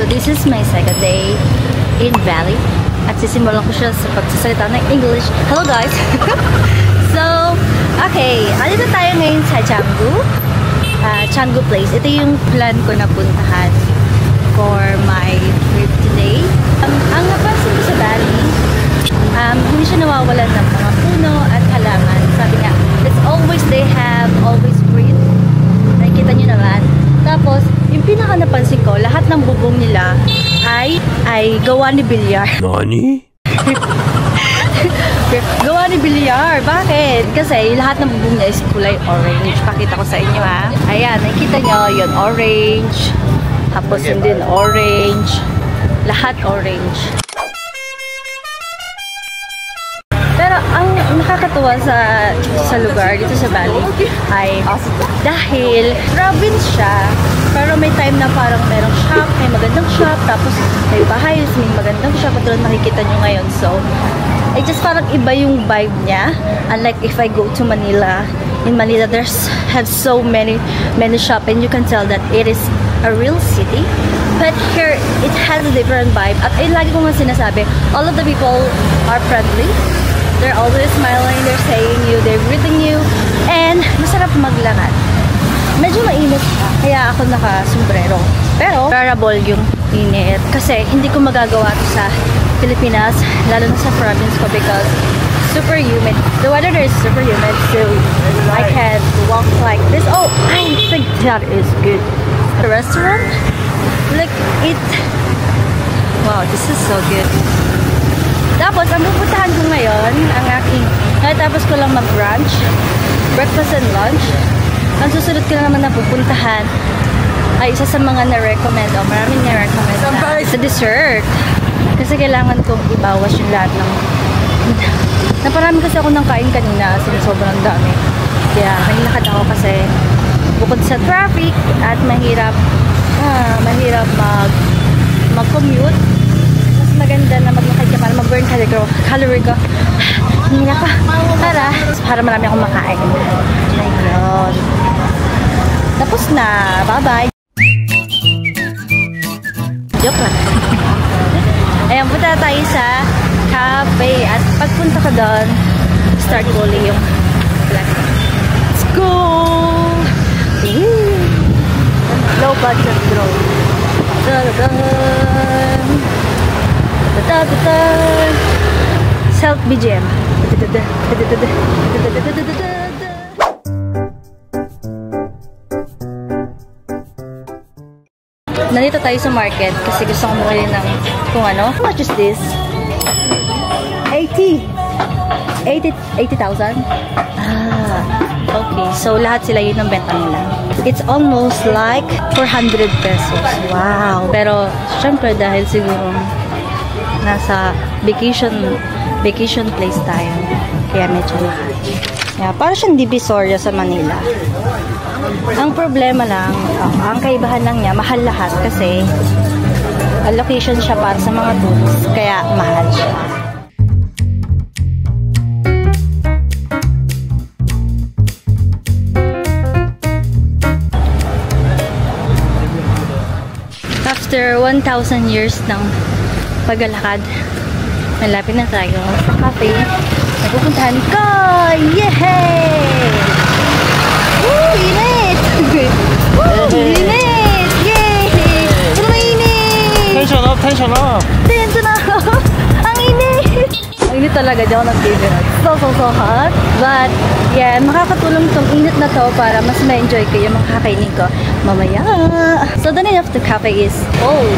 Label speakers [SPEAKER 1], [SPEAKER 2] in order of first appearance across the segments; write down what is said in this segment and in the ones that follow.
[SPEAKER 1] So this is my second day in Bali. At sisimulan ko siya sa pagsasalita ng English. Hello guys! So, okay. Andito tayo ngayon sa Canggu. Canggu Place. Ito yung plan ko na puntahan for my trip today. Ang napansin ko sa Bali, hindi siya nawawalan ng mga puno at halaman. Sabi nga, it's always they have always green. Nakikita nyo naman. Tapos, yung pinaka napansin ko, lahat ng bubong nila ay gawa ni bilyar. Nani? Gawa ni bilyar. Bakit? Kasi lahat ng bubong niya is kulay orange. Pakita ko sa inyo ha. Ayan, nakikita nyo yun, orange. Tapos yun din orange. Lahat orange. Pero ang nakakatuwa sa lugar dito sa Bali ay dahil province siya, pero may time na parang merong shop, may magandang shop, tapos may bahay, may magandang shop, at makikita nyo ngayon. So, it just parang iba yung vibe niya. Unlike if I go to Manila. In Manila, have so many shop, and you can tell that it is a real city. But here, it has a different vibe. At ay lagi ko nga sinasabi, all of the people are friendly. They're always smiling, they're saying you, they're greeting you, and masarap maglakad. Medyo mainit pa, kaya ako naka-sombrero. Pero, bearable yung init. Kasi, hindi ko magagawa ito sa Pilipinas, lalo na sa province ko because super humid. The weather there is super humid, so I can walk like this. Oh, I think that is good. The restaurant, look, wow, this is so good. Tapos, ang pupuntahan ko ngayon, tapos ko lang mag-brunch, breakfast and lunch. Ang susunod ko naman na pupuntahan ay isa sa mga na-recommend, maraming na-recommend sa dessert. Kasi kailangan kong ibawas yung lahat ng naparami kasi ako ng kain kanina, sobrang dami. Kaya, naglakad ako kasi bukod sa traffic at mahirap mag-commute, maganda na maglakad ka para mag-burn calorie ko. Hinga pa. Para marami akong makain. Ayun. Tapos na. Bye-bye. Joke lang. Ayan, punta tayo sa cafe. At pagpunta ko doon, start rolling yung flag. Let's go! Low budget drone. Self BGM. Nandito tayo sa market kasi gusto kong bumili ng kung ano. How much is this? 80,000? Okay. So lahat sila yun ang benta nila. It's almost like 400 pesos. Wow. Pero syempre dahil siguro nasa vacation place tayo. Kaya medyo mahal. Yeah, para siyang Divisoria sa Manila. Ang problema lang, ang kaibahan lang niya, mahal lahat kasi location siya para sa mga tourists. Kaya mahal siya. After 1,000 years ng paglalakad, malapit na tayo sa cafe na pupuntahan ko! Yehey! Woo! Init! Woo! Init! Yay! Pero mainit!
[SPEAKER 2] Tension up! Tension up!
[SPEAKER 1] Tension up! Ang init! Ang init talaga, di ako nag-favorite. So hot. But, yeah, makakatulong tong init na to para mas ma-enjoy ko yung mga kakainin ko mamaya. So, the name of the cafe is Old.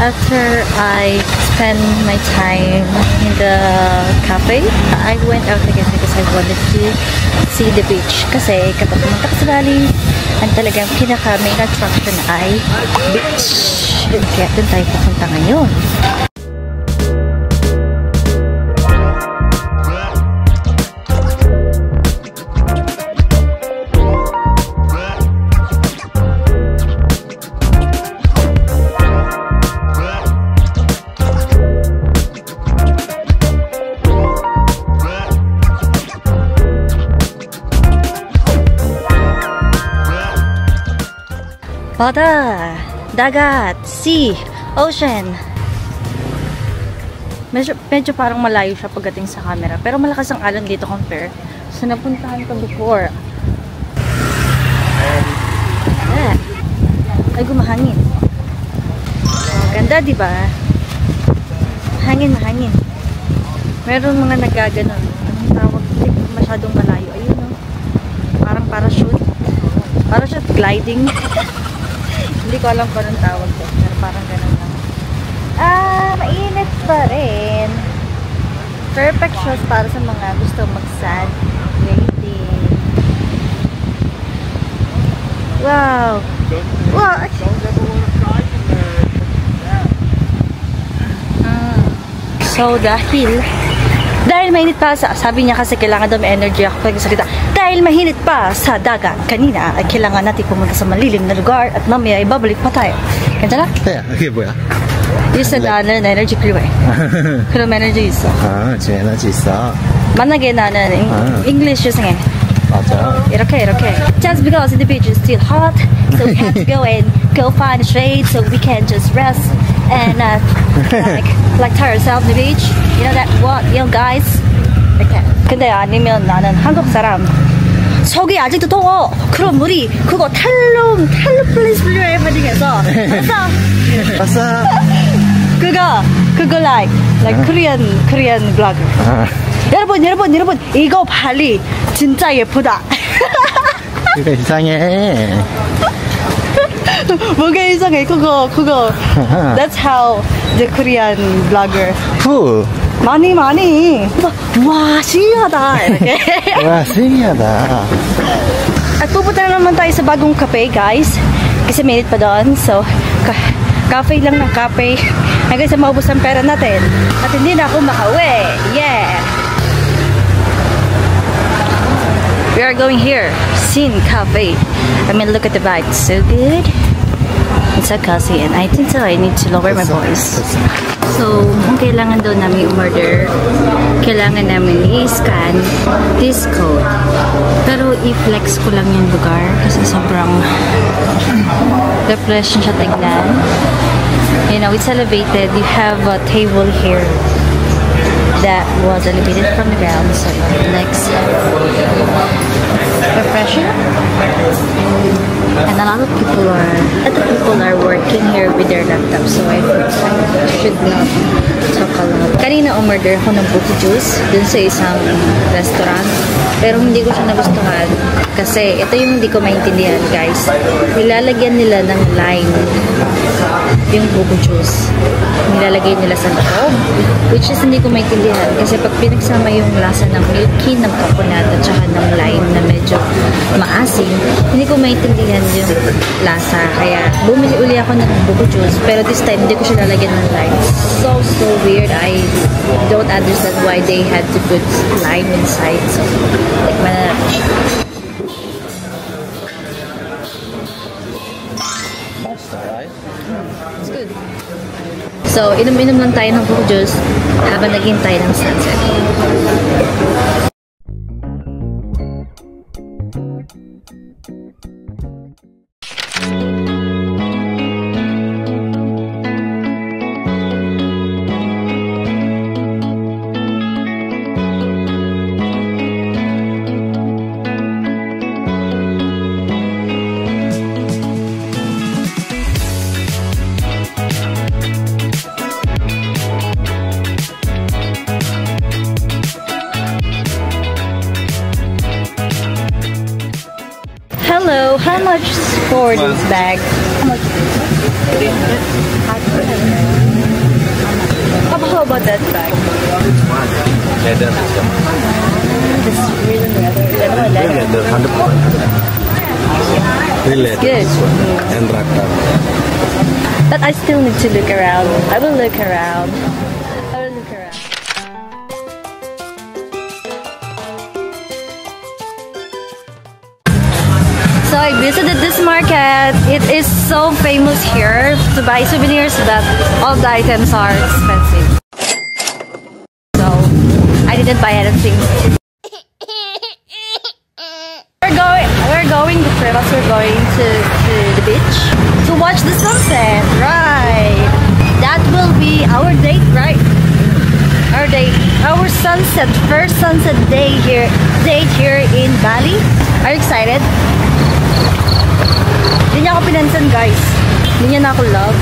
[SPEAKER 1] After I spend my time in the cafe, I went out again because I wanted to see the beach. Kasi kapag pumunta ka sa Bali, ang talagang pinaka-main attraction ay beach. Kaya doon tayo pupunta ngayon. Bada, dagat, sea, ocean. Medyo parang malayo siya pagdating sa camera. Pero malakas ang alon dito compare sa napuntahan ko before. Ay, gumahangin. Ganda, di ba? Hangin na hangin. Meron mga nagaganon. Anong tawag? Masyadong malayo. Ayun, no? Parang parachute. Parachute gliding. Hindi ko alam kung anong tawag ko. Pero parang ganun lang. Mainit pa rin. Perfect shows para sa mga gusto mag-sand grading. Wow! Wow! So, dahil mainit pa sabi niya kasi kailangan daw may energy ako pagkasalita. Dahil mainit pa sa dagat kanina ay kailangan natin pumunta sa malilim na lugar at mamaya ay babalik pa tayo. Ganda lang?
[SPEAKER 2] 네, 그게 뭐야?
[SPEAKER 1] Isa 나는 에너지 필요해. 그럼 에너지 있어.
[SPEAKER 2] 아, 지금 에너지 있어.
[SPEAKER 1] 만나게 나는 English 유승해.
[SPEAKER 2] 맞아.
[SPEAKER 1] 이렇게. Just because the beach is still hot, so we have to go find a shade so we can just rest and like tire ourselves on the beach. You know that what, you know guys? 이렇게. 근데 아니면 나는 한국 사람. 저기 아직도 더워. 그럼 우리 그거 탈룸 플레이스 블루에 헤딩해서
[SPEAKER 2] 왔어.
[SPEAKER 1] 그거 like Korean blogger. 여러분 이거 발리 진짜 예쁘다.
[SPEAKER 2] 그거 이상해.
[SPEAKER 1] 뭐가 이상해? 그거. That's how the Korean blogger.
[SPEAKER 2] 후.
[SPEAKER 1] 많이. 와, 신기하다. 이렇게.
[SPEAKER 2] 와, 신기하다.
[SPEAKER 1] At pupunta na naman tayo sa bagong cafe, guys. Kasi minute pa doon. So, cafe lang ng cafe. Hanggang sa maubos ang pera natin. At hindi na ako makauwi. Yeah! We are going here. Sin Cafe. I mean, look at the vibe. It's so good. It's so cozy. And I think so I need to lower my voice. So, kung kailangan daw namin umorder, kailangan namin i-scan this code. Pero i-flex ko lang yung lugar kasi sobrang refresh siya tignan. You know, it's elevated. You have a table here that was elevated from the ground, so it flex refreshing. And a lot of people are working here with their laptops, so I should not talk a lot. Kanina umorder ako ng buko juice dun sa isang restaurant, pero hindi ko siya nagustuhan kasi ito yung hindi ko maintindihan, guys. Nilalagyan nila ng lime yung buko juice. Nilalagay nila sa loob, which is hindi ko maintindihan kasi pag pinagsama yung lasa ng milky, ng coconut at saka ng lime na medyo maasim, hindi ko maintindihan yung lasa. Kaya bumili uli ako ng buko juice, pero this time hindi ko siya lalagyan ng lime. So weird. I don't understand why they had to put lime inside. So like it's good. So inom-inom lang tayo ng buko juice habang naghihintay ng sunset. Hello, how much for this bag? How much is it? 300? that bag.
[SPEAKER 2] Leather system.
[SPEAKER 1] This is really leather.
[SPEAKER 2] Leather, 100%. Real leather.
[SPEAKER 1] Good.
[SPEAKER 2] This one. And rakta.
[SPEAKER 1] But I still need to look around. I will look around. I will look around. So I visited this market. It is so famous here to buy souvenirs that all the items are expensive. So I didn't buy anything. We're going to Privas. We're going to the beach to watch the sunset. Right. That will be our date, right? Our date, our sunset, first sunset date here in Bali. Are you excited? Hindi niya ako pinansin, guys. Hindi niya na ako love.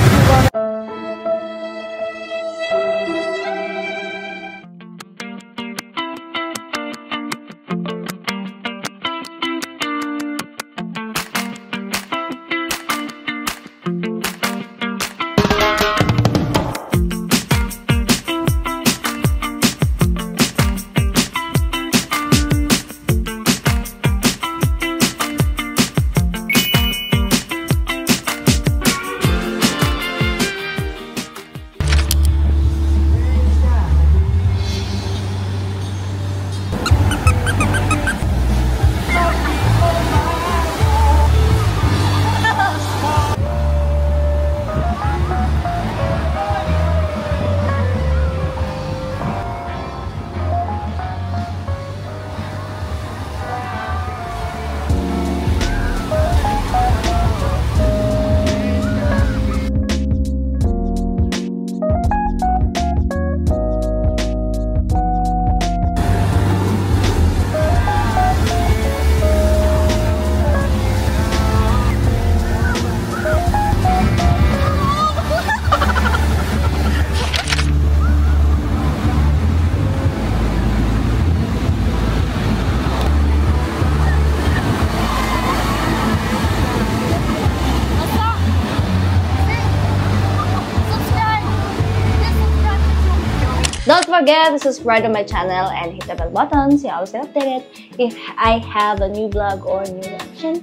[SPEAKER 1] Don't forget to subscribe to my channel and hit the bell button so you always get updated if I have a new vlog or new reaction.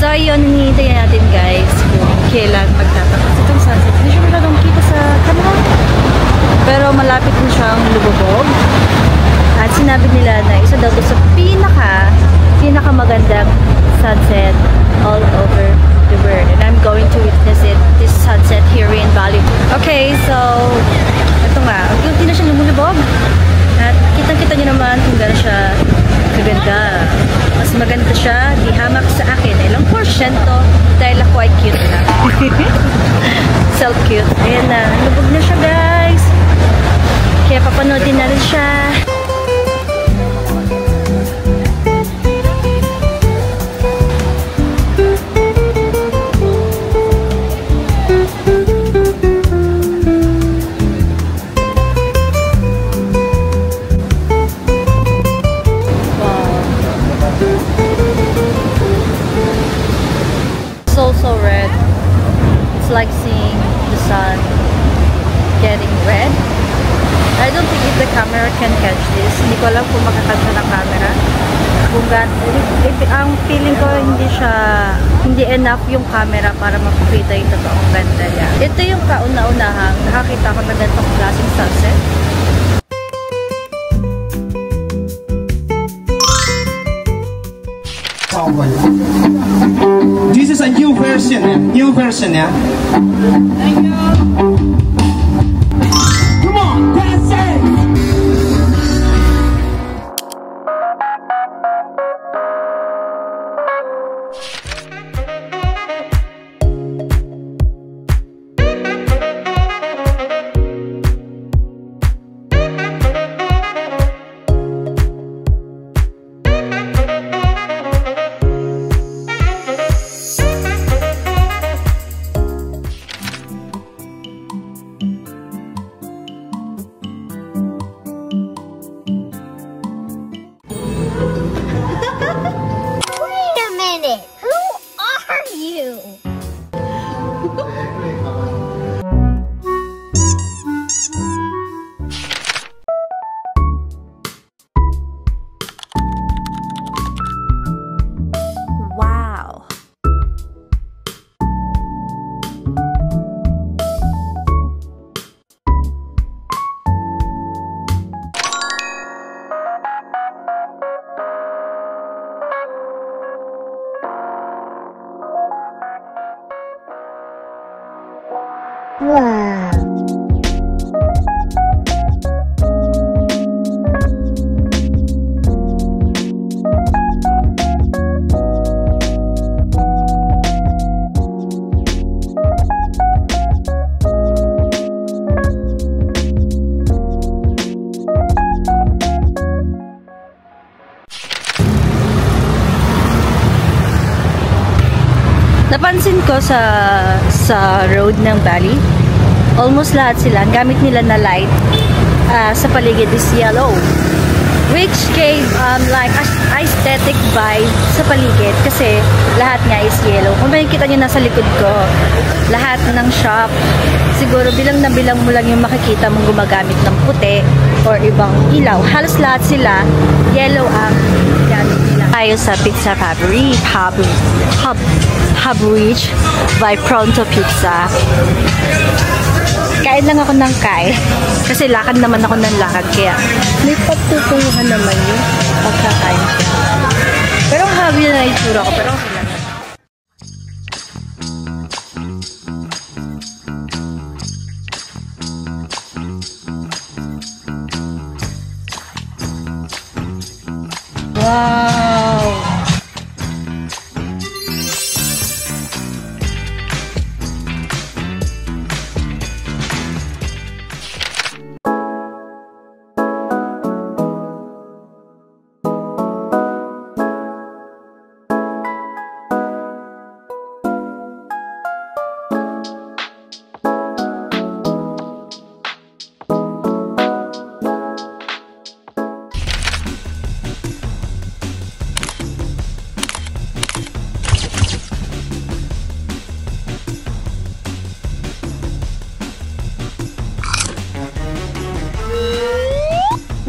[SPEAKER 1] So yun, hinihintay natin guys kung kailan magtatapos itong sunset. Hindi siya masyadong kita sa camera. Pero malapit na siyang lumubog. At sinabi nila na isa daw sa pinakamagandang sunset all over the world. And I'm going to witness this sunset here in Bali. Okay, so ito nga. Unti na siya lumulubog. At kitang-kita niyo naman kung gano'n siya kaganda. Mas maganda siya, di hamak sa akin. Ilang porsyento dahil ako ay cute na. So cute. Ayan na. Lubog na siya guys. Kaya papanoodin na rin siya. So red. It's like seeing the sun getting red. I don't think if the camera can catch this. Hindi ko alam kung makakasya ng camera. Ang feeling ko hindi enough yung camera para makikita yung totoong ganda niya. Ito yung kauna-unahang nakakita ko na ganitong klaseng sunset.
[SPEAKER 3] This is a new version, yeah? Thank you. Come on, that's it.
[SPEAKER 1] Napansin ko sa road ng Bali, almost lahat sila, ang gamit nila na light sa paligid is yellow. Which gave like aesthetic vibe sa paligid kasi lahat nga is yellow. Kung makikita nyo nasa likod ko, lahat ng shop, siguro bilang na bilang mo lang yung makikita mong gumagamit ng puti or ibang ilaw. Halos lahat sila, yellow ang gamit nila. Tayo sa Pizza Fabric by Pronto Pizza. Kain lang ako ng kain. Kasi lakad naman ako ng lakad. Kaya may pagtutulungan naman yung pagkakain siya. Pero habi na itsura ko. Pero okay lang. Wow!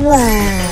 [SPEAKER 1] Wow.